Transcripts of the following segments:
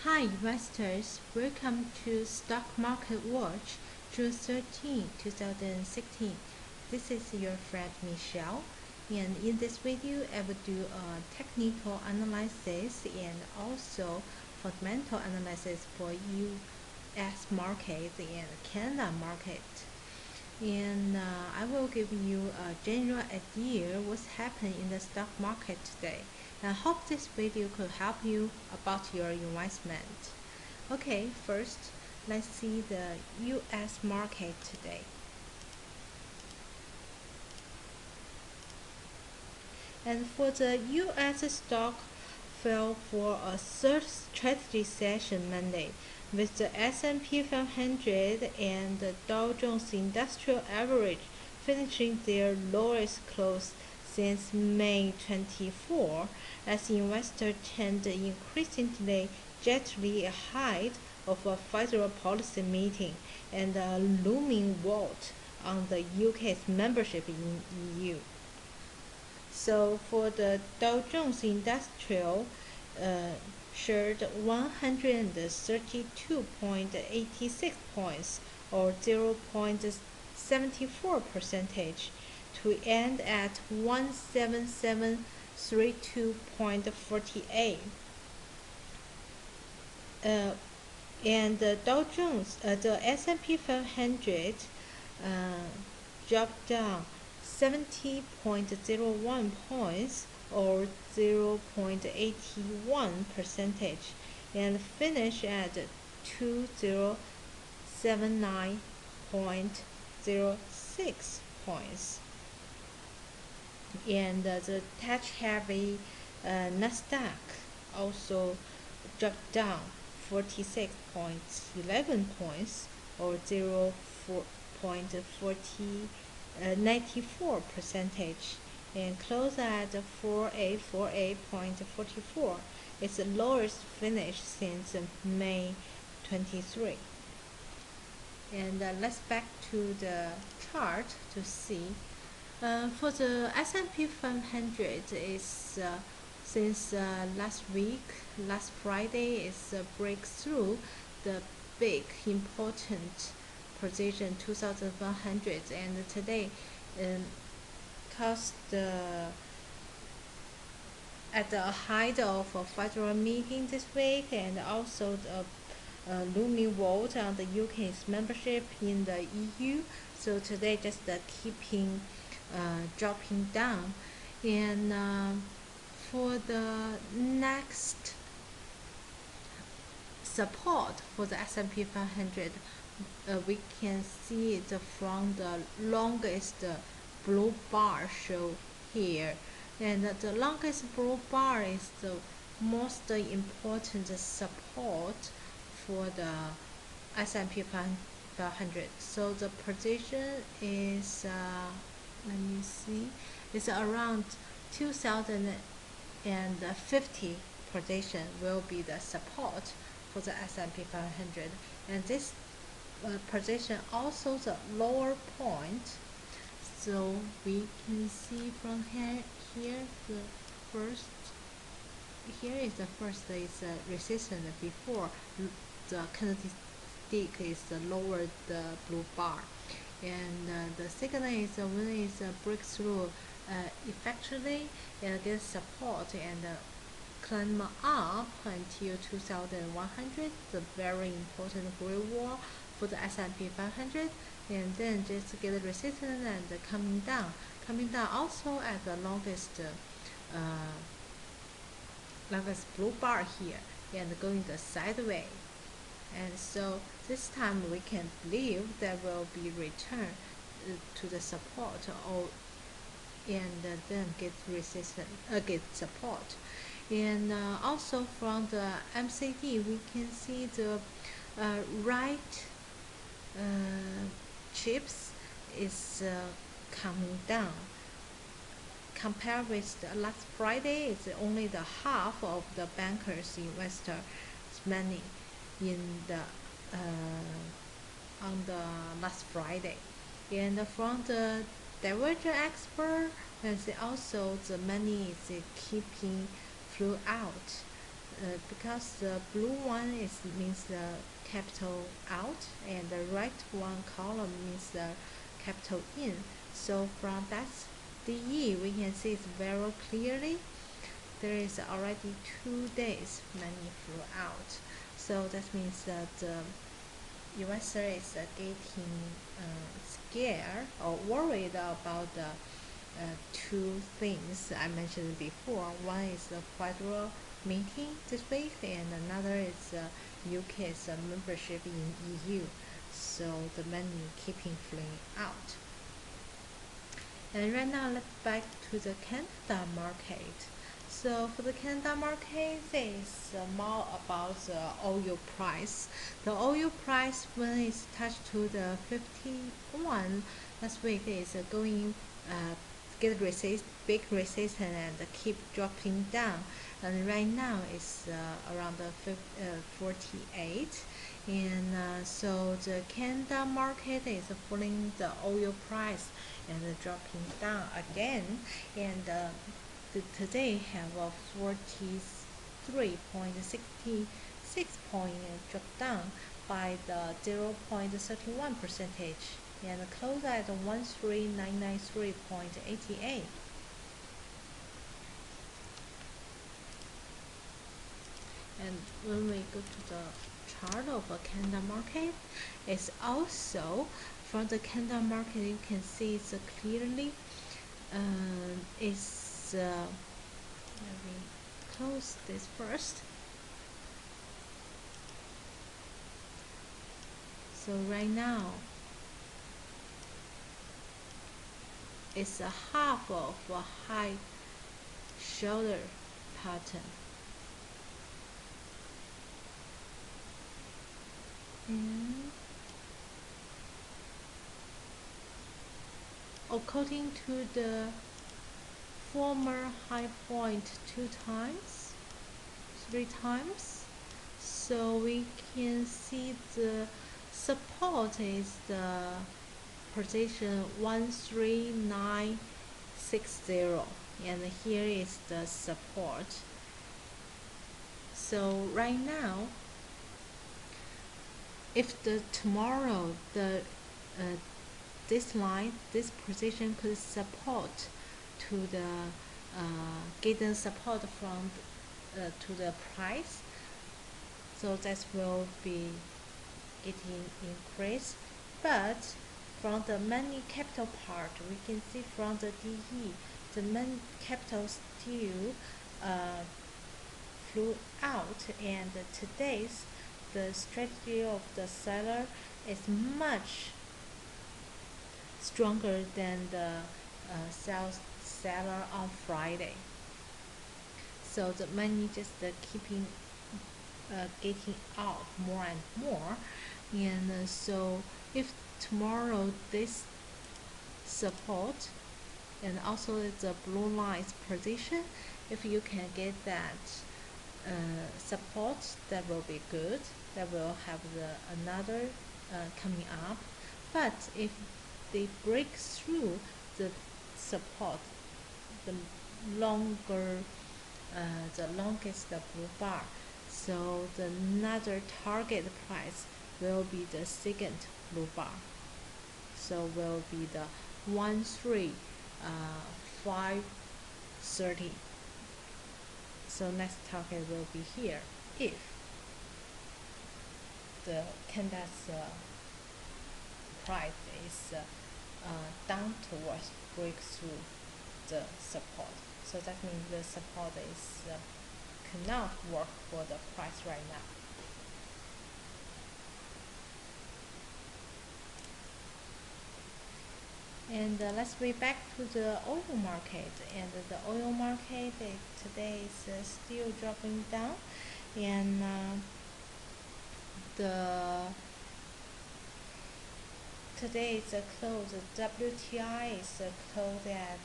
Hi investors, welcome to Stock Market Watch, June 13, 2016. This is your friend Michelle, and in this video I will do a technical analysis and also fundamental analysis for US market and Canada market. And I will give you a general idea what's happening in the stock market today. I hope this video could help you about your investment. Okay, first, let's see the US market today. And for the US stock fell for a third strategy session Monday, with the S&P 500 and the Dow Jones Industrial Average finishing their lowest close since May 24, as investors tend increasingly gently ahead of a federal policy meeting and a looming vote on the UK's membership in EU. So for the Dow Jones Industrial, shared 132.86 points or 0.74 percentage to end at 17732.48. And the Dow Jones, the S&P 500 dropped down 70.01 points or 0.81 percentage and finished at 2079.06 points. And the tech-heavy Nasdaq also dropped down 46.11 points or 0.94 percentage and closed at 4848.44. It's the lowest finish since May 23. And let's back to the chart to see. For the S&P 500 is since last Friday is a breakthrough the big important position 2100, and today caused at the height of a federal meeting this week and also the looming vote on the UK's membership in the EU. So today just keeping dropping down, and for the next support for the S&P 500, we can see it from the longest blue bar show here, and the longest blue bar is the most important support for the S&P 500. So the position is let me see, it's around 2050 position will be the support for the S&P 500, and this position also the lower point. So we can see from here the first, here is the first is resistance before the candlestick is lower the blue bar, and the second is when it's a breakthrough effectively and get support and climb up until 2100, the very important great wall for the S&P 500, and then just get resistance and coming down also at the longest blue bar here and going the sideways. And so this time we can believe there will be return to the support or and then get resistance, get support. And also from the MCD we can see the right chips is coming down. Compared with the last Friday, it's only the half of the bankers investors money in the on the last Friday. And from the divergent expert, and also the money is keeping flow out because the blue one means the capital out, and the right one column means the capital in. So from that DE, we can see it very clearly. There is already 2 days money flew out. So that means that investor is getting scared or worried about the two things I mentioned before. One is the federal meeting this week, and another is UK's membership in EU. So the money keeping flowing out. And right now, let's back to the Canada market. So for the Canada market, it's more about the oil price. The oil price, when it's touched to the 51 last week, is going get big resistance and keep dropping down. And right now it's around the 48. And so the Canada market is following the oil price and dropping down again. And today have a 43.66 point drop down by the 0.31 percentage and close at 13993.88. And when we go to the chart of a Canada market, it's also from the Canada market you can see it's clearly let me close this first. So right now it's a half of a high shoulder pattern. And according to the former high point 2 times, 3 times, so we can see the support is the position 13960, and here is the support. So right now, if the tomorrow the this line, this position could support to the get the support from to the price, so that will be getting increased. But from the money capital part, we can see from the DE, the money capital still flew out, and today's the strategy of the seller is much stronger than the seller on Friday. So the money just keeping getting out more and more. And so if tomorrow this support and also the blue lines position, if you can get that support, that will be good. That will have another coming up. But if they break through the support, the longest blue bar, so the another target price will be the second blue bar, so will be the 13530. So next target will be here if the Canada's price is down towards breakthrough the support. So that means the support is cannot work for the price right now. And let's be back to the oil market. And the oil market today is still dropping down, and today is close. WTI is closed at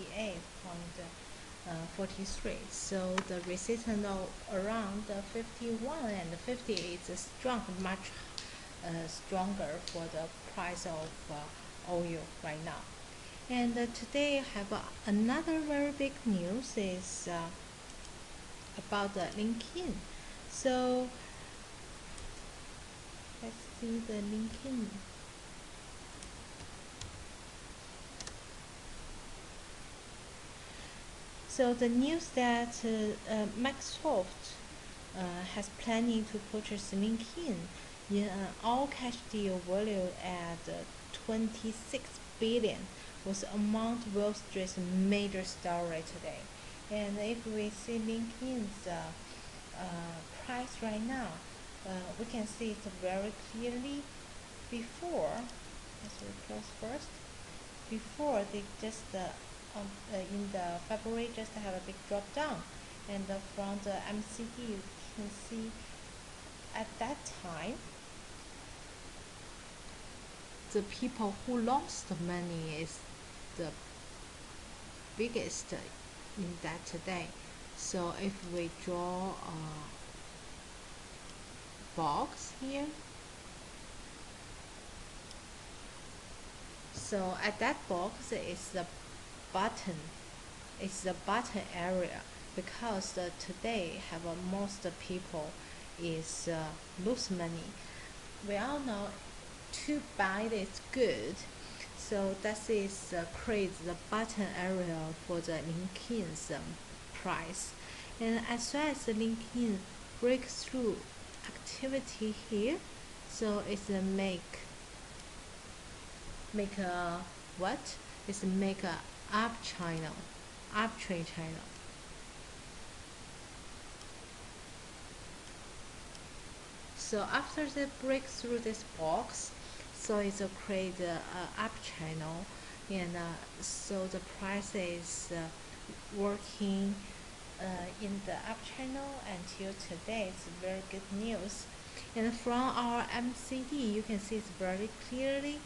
48.43. So the resistance around 51 and 50 is strong, much stronger for the price of oil right now. And today I have another very big news is about the LinkedIn. So let's see the LinkedIn. So the news that Microsoft has planning to purchase LinkedIn in an all-cash deal valued at 26 billion was among Wall Street's major story today. And if we see LinkedIn's price right now, we can see it very clearly. Before, let's close first. Before they just in the February just have a big drop down, and from the MCD you can see at that time the people who lost money is the biggest in that today. So if we draw a box here, so at that box is the button, it's the button area, because today have most people is lose money. We all know to buy is good, so that is create the button area for the LinkedIn's price. And as soon as the LinkedIn breakthrough activity here, so it's make a what? It's make a uptrend channel. So after they break through this box, so it's create a up channel, and so the price is working in the up channel until today. It's very good news. And from our MCD, you can see it's very clearly.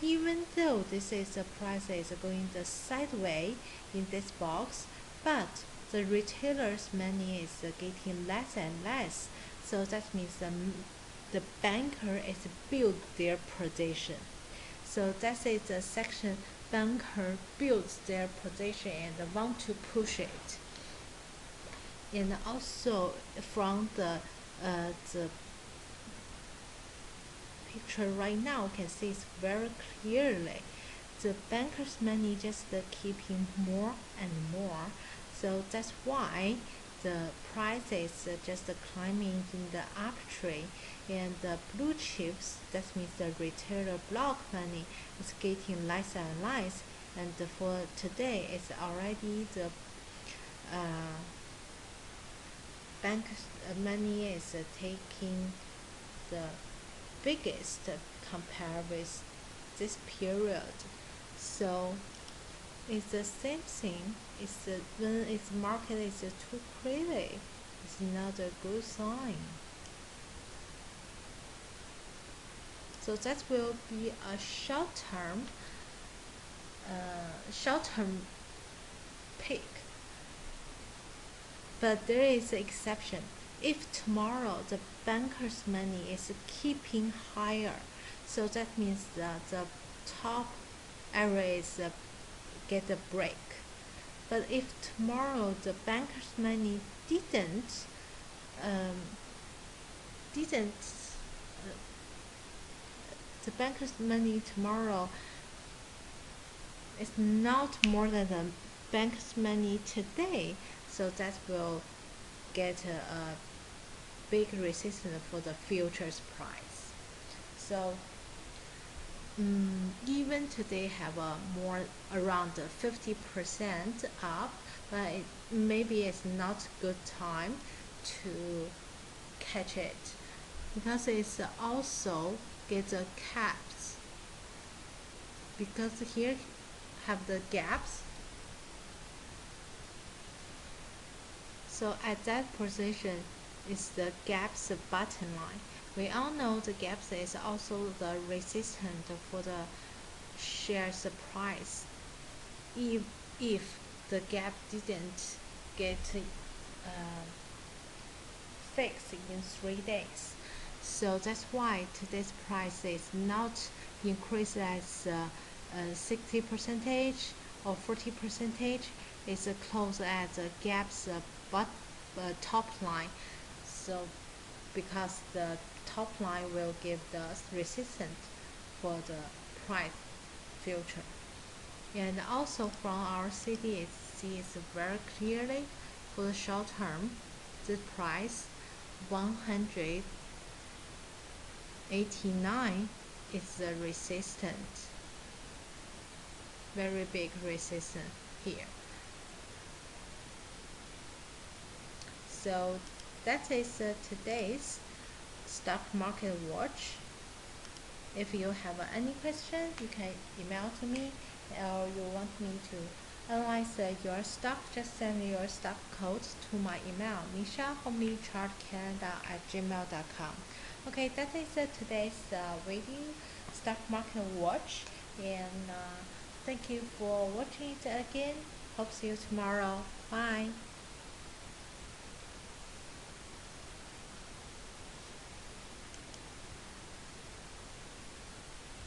Even though this is the price is going the sideways in this box, but the retailers' money is getting less and less. So that means the banker is build their position. So that is the section banker builds their position and want to push it. And also from the picture right now, you can see it's very clearly the bankers' money just keeping more and more. So that's why the price is just climbing in the uptrend, and the blue chips, that means the retailer block money, is getting less and less. And for today, it's already the bank money is taking the biggest compared with this period. So it's the same thing. It's when its market is too crazy, it's not a good sign. So that will be a short-term peak. But there is an exception. If tomorrow the banker's money is keeping higher, so that means that the top area is get a break. But if tomorrow the banker's money um, didn't the banker's money tomorrow is not more than the bank's money today, so that will get a big resistance for the futures price. So even today have a more around 50% up, but maybe it's not good time to catch it, because it's also get the caps, because here have the gaps. So at that position is the gaps bottom line. We all know the gaps is also the resistance for the shares price. If the gap didn't get fixed in 3 days, so that's why today's price is not increased as 60 percentage or 40 percentage. It's close at the gaps top line. So because the top line will give the resistance for the price future. And also from our CD, it sees very clearly for the short term, the price 189 is the resistance, very big resistance here. So that is today's stock market watch. If you have any question, you can email to me, or you want me to analyze your stock, just send your stock code to my email, misha@homelychartcanada@gmail.com. Okay, that is today's video, stock market watch, and thank you for watching it again. Hope see you tomorrow. Bye.